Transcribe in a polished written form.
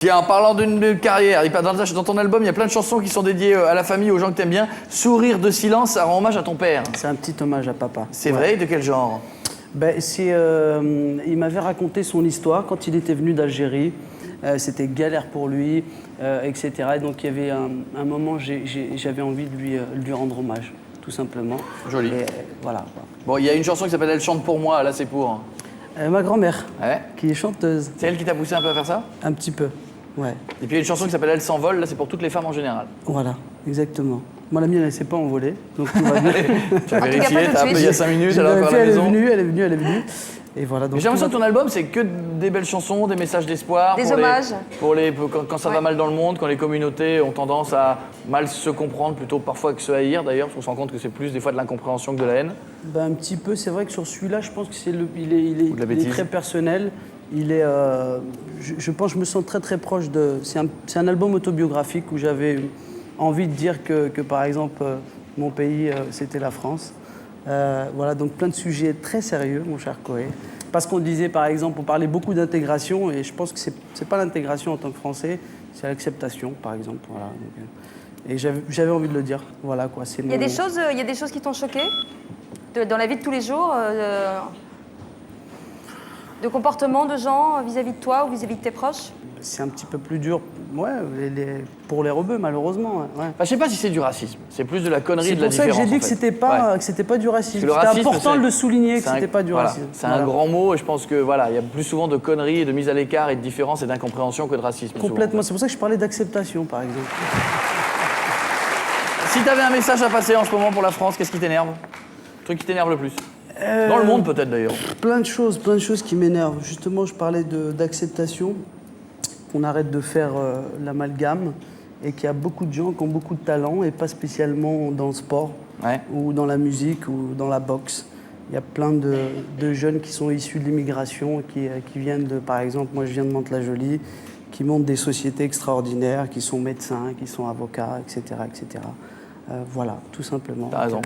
Tiens, en parlant d'une carrière, dans ton album, il y a plein de chansons qui sont dédiées à la famille, aux gens que t'aimes bien. Sourire de silence, ça rend hommage à ton père. C'est un petit hommage à papa. C'est vrai, de quel genre? Il m'avait raconté son histoire quand il était venu d'Algérie. C'était galère pour lui, etc. Et donc il y avait un moment, j'avais envie de lui rendre hommage, tout simplement. Joli. Et, voilà. Bon, il y a une chanson qui s'appelle Elle chante pour moi, là c'est pour... Ma grand-mère, Ouais. qui est chanteuse. C'est elle qui t'a poussé un peu à faire ça? Un petit peu, ouais. Et puis il y a une chanson qui s'appelle Elle s'envole, là c'est pour toutes les femmes en général. Voilà, exactement. Moi, la mienne, elle ne s'est pas envolée, donc tout va bien. Tu as vérifié, t'as appelé il y a 5 minutes, elle est encore à la elle est maison. venue. Et voilà, donc Mais j'ai l'impression que ton album, c'est que des belles chansons, des messages d'espoir. Des hommages. Quand ça va mal dans le monde, quand les communautés ont tendance à mal se comprendre, plutôt parfois que se haïr d'ailleurs, parce qu'on se rend compte que c'est plus des fois de l'incompréhension que de la haine. Un petit peu, c'est vrai que sur celui-là, je pense que il Ou de la est bêtise. très personnel. Je pense que je me sens très très proche de... C'est un album autobiographique où j'avais envie de dire que par exemple, mon pays, c'était la France. Voilà, donc plein de sujets très sérieux, mon cher Koé. Parce qu'on disait, par exemple, on parlait beaucoup d'intégration, et je pense que c'est pas l'intégration en tant que Français, c'est l'acceptation, par exemple. Voilà, donc, et j'avais envie de le dire. Voilà, quoi, c'est Il y a des choses qui t'ont choqué dans la vie de tous les jours, de comportement de gens vis-à-vis de toi ou vis-à-vis de tes proches? C'est un petit peu plus dur, ouais, pour les rebeux, malheureusement. Ouais. Je sais pas si c'est du racisme, c'est plus de la connerie C'est et de la pour ça différence. que j'ai dit en que fait. c'était pas du racisme. Parce que le C'était racisme, important c'est- de le souligner que c'est un- c'était pas du voilà, racisme. C'est Voilà. un grand mot et je pense que voilà, il y a plus souvent de conneries et de mise à l'écart et de différence et d'incompréhension que de racisme. souvent. Complètement. C'est pour ça que je parlais d'acceptation, par exemple. Si t'avais un message à passer en ce moment pour la France, qu'est-ce qui t'énerve? Le truc qui t'énerve le plus? Dans le monde peut-être d'ailleurs. Plein de choses qui m'énervent. Justement, je parlais d'acceptation, qu'on arrête de faire l'amalgame et qu'il y a beaucoup de gens qui ont beaucoup de talent et pas spécialement dans le sport Ouais. ou dans la musique ou dans la boxe. Il y a plein de jeunes qui sont issus de l'immigration, qui viennent de, par exemple, moi je viens de Mantes-la-Jolie, qui montent des sociétés extraordinaires, qui sont médecins, qui sont avocats, etc. etc. Voilà, tout simplement. T'as raison.